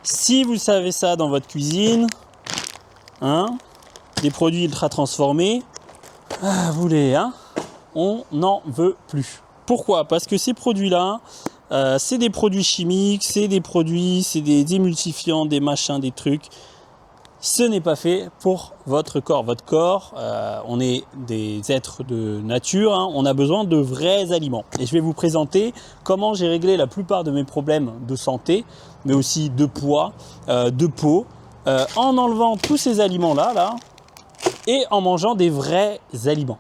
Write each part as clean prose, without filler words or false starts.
Si vous savez ça dans votre cuisine, hein, des produits ultra transformés, on n'en veut plus. Pourquoi? Parce que ces produits-là, c'est des produits chimiques, c'est des émulsifiants, des machins, des trucs. Ce n'est pas fait pour votre corps. Votre corps, on est des êtres de nature, hein, on a besoin de vrais aliments. Et je vais vous présenter comment j'ai réglé la plupart de mes problèmes de santé, mais aussi de poids, de peau, en enlevant tous ces aliments-là, et en mangeant des vrais aliments.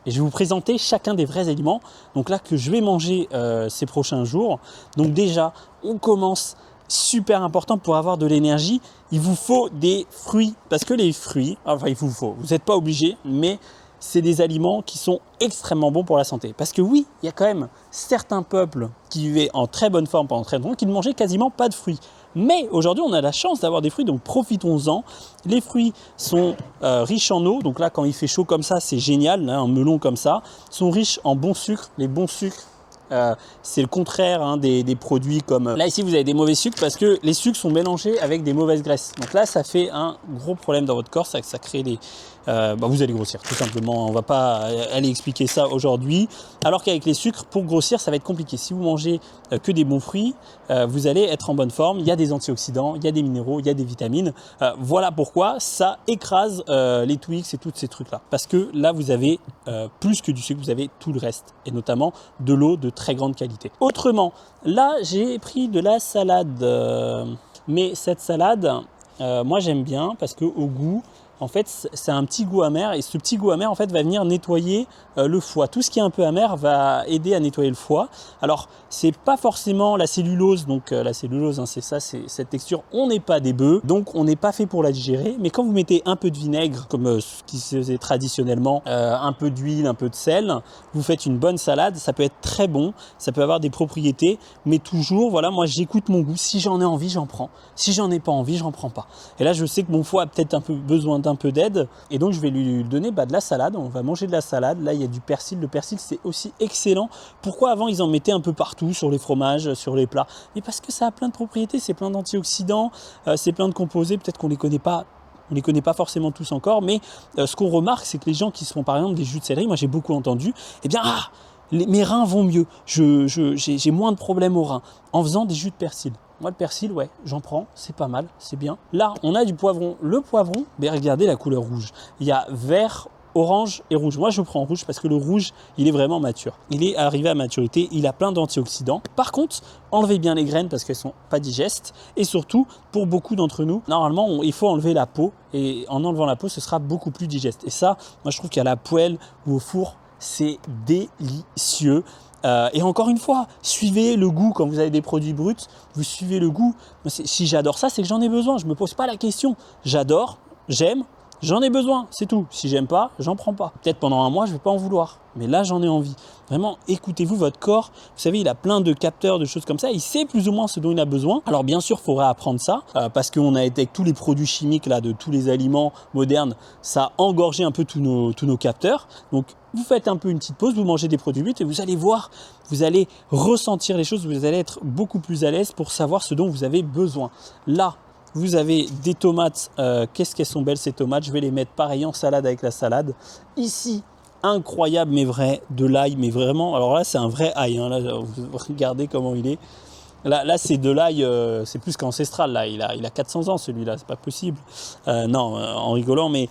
Et je vais vous présenter chacun des vrais aliments, donc là que je vais manger ces prochains jours. Donc déjà, on commence. Super important pour avoir de l'énergie, il vous faut des fruits, parce que les fruits, vous n'êtes pas obligé, mais c'est des aliments qui sont extrêmement bons pour la santé. Parce que oui, il y a quand même certains peuples qui vivaient en très bonne forme pendant très longtemps, qui ne mangeaient quasiment pas de fruits. Mais aujourd'hui, on a la chance d'avoir des fruits, donc profitons-en. Les fruits sont riches en eau, donc là, quand il fait chaud comme ça, c'est génial, là, un melon comme ça, sont riches en bons sucres, les bons sucres. C'est le contraire des produits comme... Là ici vous avez des mauvais sucres parce que les sucres sont mélangés avec des mauvaises graisses. Donc là ça fait un gros problème dans votre corps, ça crée des... vous allez grossir tout simplement, on va pas aller expliquer ça aujourd'hui. Alors qu'avec les sucres, pour grossir ça va être compliqué. Si vous mangez que des bons fruits, vous allez être en bonne forme, il y a des antioxydants, il y a des minéraux, il y a des vitamines. Voilà pourquoi ça écrase les Twix et tous ces trucs là. Parce que là vous avez plus que du sucre, vous avez tout le reste. Et notamment de l'eau de très grande qualité. Autrement, là j'ai pris de la salade, mais cette salade, moi j'aime bien parce que au goût, en fait c'est un petit goût amer et ce petit goût amer en fait va venir nettoyer le foie. Tout ce qui est un peu amer va aider à nettoyer le foie. Alors c'est pas forcément la cellulose, donc la cellulose c'est ça, c'est cette texture, on n'est pas des bœufs, donc on n'est pas fait pour la digérer, mais quand vous mettez un peu de vinaigre comme ce qui se faisait traditionnellement, un peu d'huile, un peu de sel, vous faites une bonne salade, ça peut être très bon, ça peut avoir des propriétés, mais toujours, voilà, moi j'écoute mon goût, si j'en ai envie j'en prends, si j'en ai pas envie j'en prends pas. Et là je sais que mon foie a peut-être un peu besoin d'un peu d'aide, et donc je vais lui donner de la salade, on va manger de la salade. Là il y a du persil, le persil c'est aussi excellent. Pourquoi avant ils en mettaient un peu partout, sur les fromages, sur les plats? Mais parce que ça a plein de propriétés, c'est plein d'antioxydants, c'est plein de composés, peut-être qu'on les connaît pas. On ne les connaît pas forcément tous encore, mais ce qu'on remarque, c'est que les gens qui se font par exemple des jus de céleri, moi j'ai beaucoup entendu, eh bien, mes reins vont mieux, j'ai moins de problèmes aux reins en faisant des jus de persil. Moi le persil, ouais, j'en prends, c'est pas mal, c'est bien. Là, on a du poivron. Le poivron, ben, regardez la couleur rouge. Il y a vert, orange et rouge. Moi je prends rouge parce que le rouge il est vraiment mature. Il est arrivé à maturité, il a plein d'antioxydants. Par contre, enlevez bien les graines parce qu'elles sont pas digestes. Et surtout, pour beaucoup d'entre nous, normalement il faut enlever la peau. Et en enlevant la peau, ce sera beaucoup plus digeste. Et ça, moi je trouve qu'à la poêle ou au four, c'est délicieux. Et encore une fois, suivez le goût quand vous avez des produits bruts, vous suivez le goût. Si j'adore ça, c'est que j'en ai besoin. Je me pose pas la question. J'adore, j'aime. J'en ai besoin, c'est tout. Si j'aime pas, j'en prends pas. Peut-être pendant un mois, je vais pas en vouloir. Mais là, j'en ai envie. Vraiment, écoutez-vous votre corps. Vous savez, il a plein de capteurs, de choses comme ça. Il sait plus ou moins ce dont il a besoin. Alors bien sûr, il faudra apprendre ça parce qu'on a été avec tous les produits chimiques là, de tous les aliments modernes, ça a engorgé un peu tous nos capteurs. Donc, vous faites un peu une petite pause, vous mangez des produits bruts et vous allez voir, vous allez ressentir les choses, vous allez être beaucoup plus à l'aise pour savoir ce dont vous avez besoin. Là, vous avez des tomates, qu'est-ce qu'elles sont belles ces tomates, je vais les mettre pareil en salade avec la salade. Ici, incroyable mais vrai, de l'ail, mais vraiment, alors là c'est un vrai ail, hein, là, vous regardez comment il est. Là c'est de l'ail, c'est plus qu'ancestral, là, il a 400 ans celui-là, c'est pas possible. Non, en rigolant, mais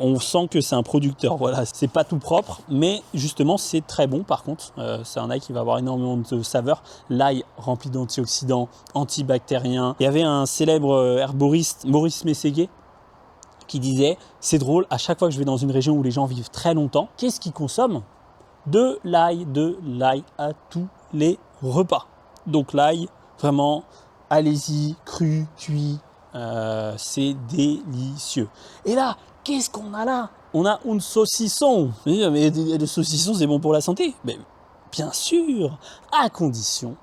on sent que c'est un producteur, voilà, c'est pas tout propre, mais justement c'est très bon par contre, c'est un ail qui va avoir énormément de saveur. L'ail rempli d'antioxydants, antibactériens. Il y avait un célèbre herboriste, Maurice Mességuet, qui disait, c'est drôle, à chaque fois que je vais dans une région où les gens vivent très longtemps, qu'est-ce qu'ils consomment? De l'ail à tous les repas. Donc l'ail, vraiment, allez-y, cru, cuit, c'est délicieux. Et là, qu'est-ce qu'on a là? On a un saucisson. Mais le saucisson, c'est bon pour la santé? Mais bien sûr, à condition,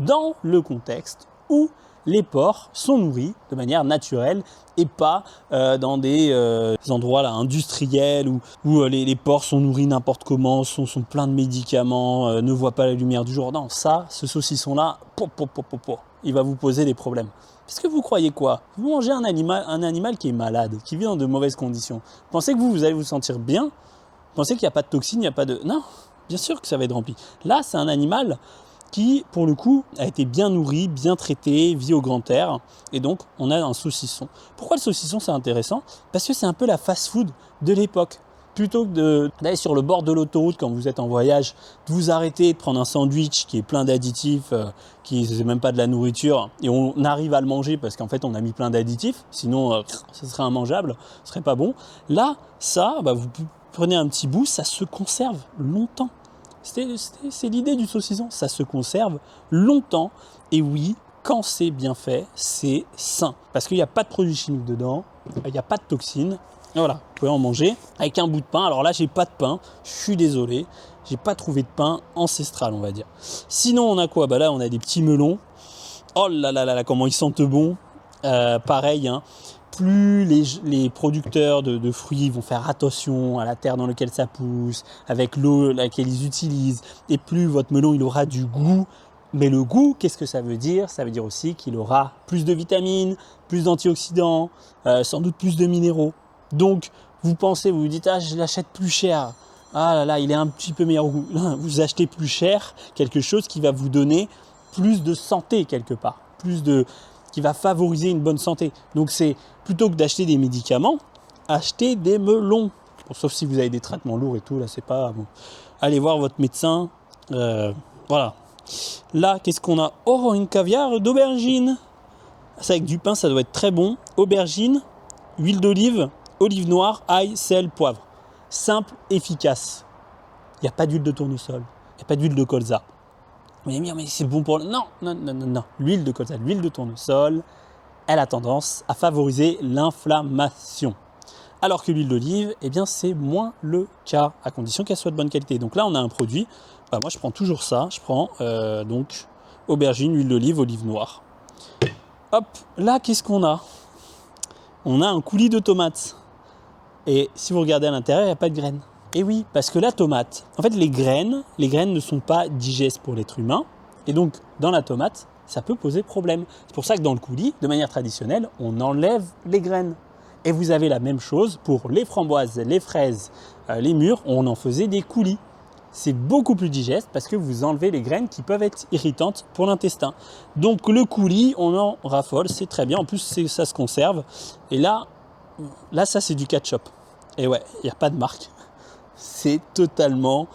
dans le contexte où les porcs sont nourris de manière naturelle et pas dans des endroits là, industriels où les porcs sont nourris n'importe comment, sont pleins de médicaments, ne voient pas la lumière du jour. Non, ça, ce saucisson-là, il va vous poser des problèmes. Parce que vous croyez quoi? Vous mangez un animal qui est malade, qui vit dans de mauvaises conditions. Vous pensez que vous allez vous sentir bien? Vous pensez qu'il n'y a pas de toxines, il n'y a pas de... Non, bien sûr que ça va être rempli. Là, c'est un animal qui, pour le coup, a été bien nourri, bien traité, vit au grand air. Et donc, on a un saucisson. Pourquoi le saucisson, c'est intéressant? Parce que c'est un peu la fast-food de l'époque. Plutôt que d'aller sur le bord de l'autoroute quand vous êtes en voyage, de vous arrêter, de prendre un sandwich qui est plein d'additifs, qui n'est même pas de la nourriture, et on arrive à le manger parce qu'en fait on a mis plein d'additifs, sinon ce serait immangeable, ce serait pas bon. Là, ça, vous prenez un petit bout, ça se conserve longtemps. C'est l'idée du saucisson, ça se conserve longtemps, et oui, quand c'est bien fait, c'est sain. Parce qu'il n'y a pas de produits chimiques dedans, il n'y a pas de toxines. Et voilà, vous pouvez en manger avec un bout de pain. Alors là, j'ai pas de pain, je suis désolé, j'ai pas trouvé de pain ancestral, on va dire. Sinon, on a quoi? Là, on a des petits melons. Oh là là là là, comment ils sentent bon. Pareil, hein. Plus les producteurs de fruits vont faire attention à la terre dans laquelle ça pousse, avec l'eau laquelle ils utilisent, et plus votre melon il aura du goût. Mais le goût, qu'est-ce que ça veut dire? Ça veut dire aussi qu'il aura plus de vitamines, plus d'antioxydants, sans doute plus de minéraux. Donc, vous pensez, vous vous dites, ah, je l'achète plus cher. Ah là là, il est un petit peu meilleur goût. Vous achetez plus cher quelque chose qui va vous donner plus de santé quelque part, qui va favoriser une bonne santé. Donc, c'est plutôt que d'acheter des médicaments, acheter des melons. Bon, sauf si vous avez des traitements lourds et tout, là, c'est pas bon. Allez voir votre médecin. Voilà. Là, qu'est-ce qu'on a? Oh, une caviar d'aubergine. Ça, avec du pain, ça doit être très bon. Aubergine, huile d'olive, olive noire, ail, sel, poivre. Simple, efficace. Il n'y a pas d'huile de tournesol. Il n'y a pas d'huile de colza. Vous allez me dire, mais c'est bon pour... Non. L'huile de colza, l'huile de tournesol, elle a tendance à favoriser l'inflammation. Alors que l'huile d'olive, eh bien, c'est moins le cas, à condition qu'elle soit de bonne qualité. Donc là, on a un produit. Moi, je prends toujours ça. Je prends donc aubergine, huile d'olive, olive noire. Hop, là, qu'est-ce qu'on a? On a un coulis de tomates. Et si vous regardez à l'intérieur, il n'y a pas de graines. Et oui, parce que la tomate, en fait, les graines ne sont pas digestes pour l'être humain. Et donc, dans la tomate, ça peut poser problème. C'est pour ça que dans le coulis, de manière traditionnelle, on enlève les graines. Et vous avez la même chose pour les framboises, les fraises, les mûres, on en faisait des coulis. C'est beaucoup plus digeste parce que vous enlevez les graines qui peuvent être irritantes pour l'intestin. Donc le coulis, on en raffole, c'est très bien. En plus, ça se conserve. Et là ça c'est du ketchup. Et ouais, il n'y a pas de marque. C'est totalement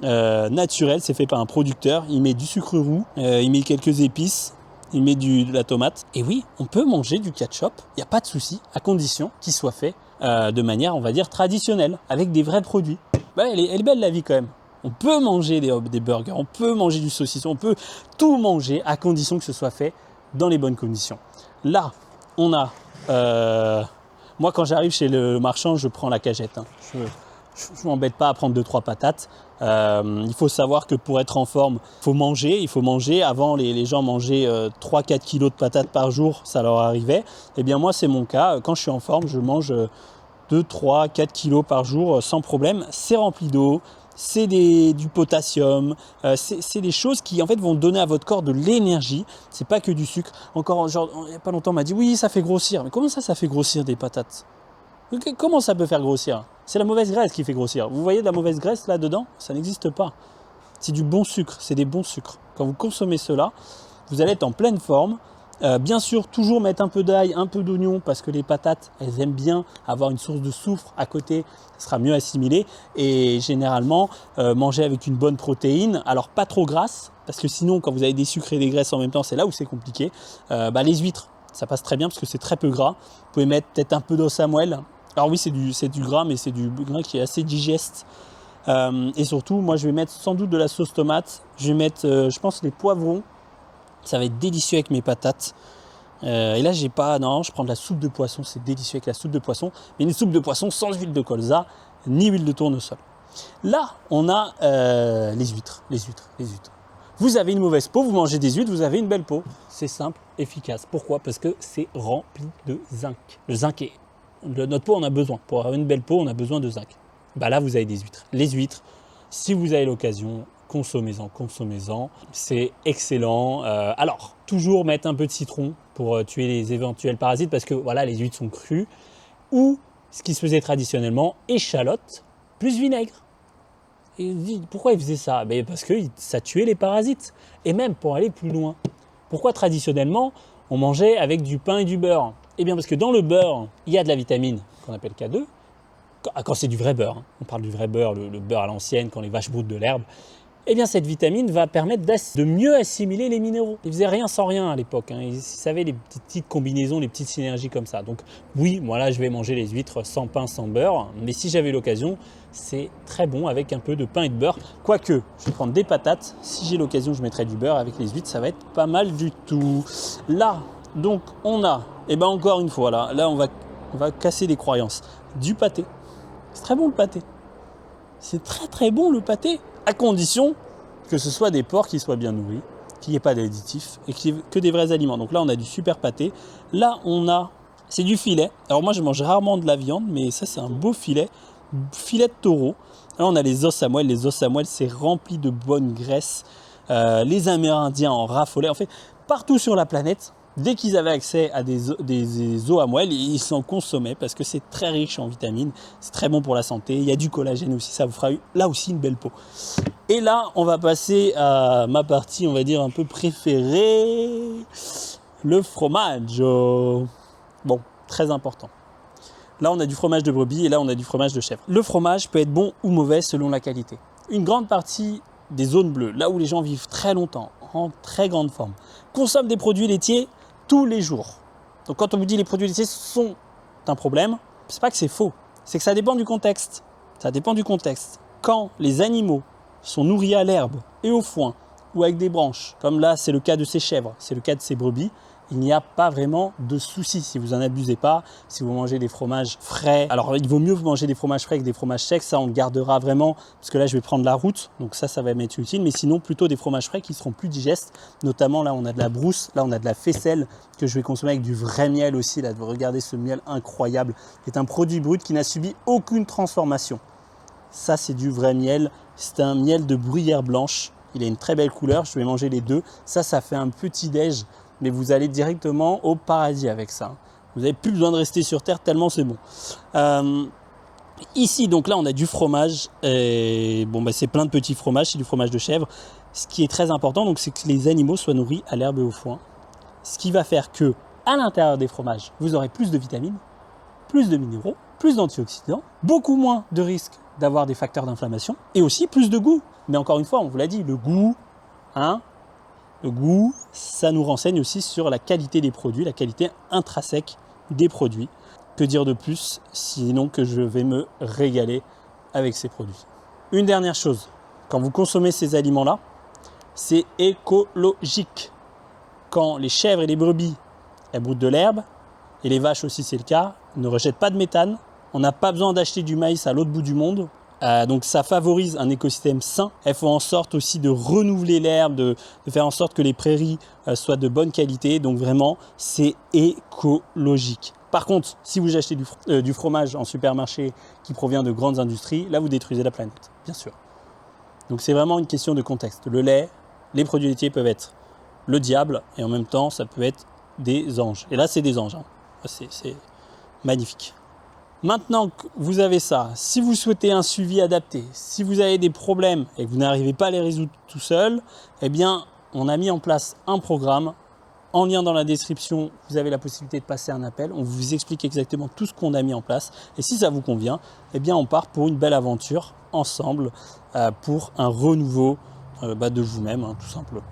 naturel. C'est fait par un producteur. Il met du sucre roux, il met quelques épices, il met de la tomate. Et oui, on peut manger du ketchup. Il n'y a pas de souci, à condition qu'il soit fait de manière, on va dire, traditionnelle, avec des vrais produits. Elle est belle la vie quand même. On peut manger des burgers, on peut manger du saucisson, on peut tout manger à condition que ce soit fait dans les bonnes conditions. Là, on a... moi, quand j'arrive chez le marchand, je prends la cagette. Hein. Je ne m'embête pas à prendre 2-3 patates. Il faut savoir que pour être en forme, il faut manger. Avant, les gens mangeaient 3-4 kilos de patates par jour, ça leur arrivait. Eh bien, moi, c'est mon cas. Quand je suis en forme, je mange 2, 3, 4 kilos par jour sans problème. C'est rempli d'eau. C'est du potassium, c'est des choses qui en fait vont donner à votre corps de l'énergie. C'est pas que du sucre. Encore, genre, il n'y a pas longtemps, on m'a dit oui, ça fait grossir. Mais comment ça fait grossir des patates? Comment ça peut faire grossir? C'est la mauvaise graisse qui fait grossir. Vous voyez de la mauvaise graisse là-dedans? Ça n'existe pas. C'est du bon sucre, c'est des bons sucres. Quand vous consommez cela, vous allez être en pleine forme. Bien sûr, toujours mettre un peu d'ail, un peu d'oignon, parce que les patates, elles aiment bien avoir une source de soufre à côté, ça sera mieux assimilé. Et généralement, manger avec une bonne protéine, alors pas trop grasse, parce que sinon, quand vous avez des sucres et des graisses en même temps, c'est là où c'est compliqué. Les huîtres, ça passe très bien, parce que c'est très peu gras. Vous pouvez mettre peut-être un peu d'eau Samuel. Alors oui, c'est du gras, mais c'est du gras qui est assez digeste. Et surtout, moi, je vais mettre sans doute de la sauce tomate. Je vais mettre, je pense, les poivrons. Ça va être délicieux avec mes patates. Et là, je prends de la soupe de poisson. C'est délicieux avec la soupe de poisson. Mais une soupe de poisson sans huile de colza, ni huile de tournesol. Là, on a les huîtres. Vous avez une mauvaise peau, vous mangez des huîtres, vous avez une belle peau. C'est simple, efficace. Pourquoi? Parce que c'est rempli de zinc. Le zinc notre peau en a besoin. Pour avoir une belle peau, on a besoin de zinc. Là, vous avez des huîtres. Les huîtres, si vous avez l'occasion, consommez-en. C'est excellent. Alors, toujours mettre un peu de citron pour tuer les éventuels parasites parce que voilà, les huîtres sont crues. Ou ce qui se faisait traditionnellement, échalote plus vinaigre. Et il dit, pourquoi il faisait ça? Parce que ça tuait les parasites. Et même pour aller plus loin. Pourquoi traditionnellement on mangeait avec du pain et du beurre? Eh bien parce que dans le beurre, il y a de la vitamine qu'on appelle K2. Quand c'est du vrai beurre, hein. On parle du vrai beurre, le beurre à l'ancienne, quand les vaches broutent de l'herbe. Eh bien cette vitamine va permettre de mieux assimiler les minéraux. Ils faisaient rien sans rien à l'époque, hein. Ils savaient les petites combinaisons, les petites synergies comme ça. Donc oui, moi là je vais manger les huîtres sans pain, sans beurre, mais si j'avais l'occasion, c'est très bon avec un peu de pain et de beurre. Quoique, je vais prendre des patates, si j'ai l'occasion je mettrai du beurre, avec les huîtres ça va être pas mal du tout. Là, donc on a, et ben encore une fois, là on va casser les croyances, du pâté. C'est très bon le pâté. C'est très très bon le pâté, à condition que ce soit des porcs qui soient bien nourris, qu'il n'y ait pas d'additifs et que des vrais aliments. Donc là, on a du super pâté. Là, c'est du filet. Alors moi, je mange rarement de la viande, mais ça, c'est un beau filet de taureau. Là, on a les os à moelle. Les os à moelle, c'est rempli de bonne graisse. Les Amérindiens en raffolaient. En fait, partout sur la planète, dès qu'ils avaient accès à des os à moelle, ils s'en consommaient parce que c'est très riche en vitamines, c'est très bon pour la santé, il y a du collagène aussi, ça vous fera là aussi une belle peau. Et là, on va passer à ma partie, on va dire, un peu préférée, le fromage. Bon, très important. Là, on a du fromage de brebis et là, on a du fromage de chèvre. Le fromage peut être bon ou mauvais selon la qualité. Une grande partie des zones bleues, là où les gens vivent très longtemps, en très grande forme, consomment des produits laitiers tous les jours. Donc quand on vous dit les produits laitiers sont un problème, c'est pas que c'est faux, c'est que ça dépend du contexte. Ça dépend du contexte. Quand les animaux sont nourris à l'herbe et au foin ou avec des branches, comme là c'est le cas de ces chèvres, c'est le cas de ces brebis, il n'y a pas vraiment de souci si vous n'en abusez pas, si vous mangez des fromages frais. Alors il vaut mieux vous manger des fromages frais que des fromages secs, ça on le gardera vraiment, parce que là je vais prendre la route, donc ça va m'être utile, mais sinon plutôt des fromages frais qui seront plus digestes, notamment là on a de la brousse, là on a de la faisselle que je vais consommer avec du vrai miel aussi, là regardez ce miel incroyable, c'est un produit brut qui n'a subi aucune transformation. Ça c'est du vrai miel, c'est un miel de bruyère blanche, il a une très belle couleur, je vais manger les deux, ça fait un petit déj, mais vous allez directement au paradis avec ça. Vous n'avez plus besoin de rester sur terre tellement c'est bon. Ici, donc là, on a du fromage. Et bon, c'est plein de petits fromages, c'est du fromage de chèvre. Ce qui est très important, donc, c'est que les animaux soient nourris à l'herbe et au foin. Ce qui va faire que, à l'intérieur des fromages, vous aurez plus de vitamines, plus de minéraux, plus d'antioxydants, beaucoup moins de risques d'avoir des facteurs d'inflammation et aussi plus de goût. Mais encore une fois, on vous l'a dit, le goût, le goût, ça nous renseigne aussi sur la qualité des produits, la qualité intrinsèque des produits. Que dire de plus, sinon que je vais me régaler avec ces produits. Une dernière chose, quand vous consommez ces aliments-là, c'est écologique. Quand les chèvres et les brebis, elles broutent de l'herbe, et les vaches aussi c'est le cas, ne rejettent pas de méthane, on n'a pas besoin d'acheter du maïs à l'autre bout du monde. Donc ça favorise un écosystème sain. Elles font en sorte aussi de renouveler l'herbe, de faire en sorte que les prairies soient de bonne qualité. Donc vraiment, c'est écologique. Par contre, si vous achetez du fromage en supermarché qui provient de grandes industries, là vous détruisez la planète, bien sûr. Donc c'est vraiment une question de contexte. Le lait, les produits laitiers peuvent être le diable et en même temps ça peut être des anges. Et là c'est des anges, hein. C'est magnifique. Maintenant que vous avez ça, si vous souhaitez un suivi adapté, si vous avez des problèmes et que vous n'arrivez pas à les résoudre tout seul, eh bien, on a mis en place un programme. En lien dans la description, vous avez la possibilité de passer un appel. On vous explique exactement tout ce qu'on a mis en place. Et si ça vous convient, eh bien, on part pour une belle aventure ensemble pour un renouveau de vous-même, tout simplement.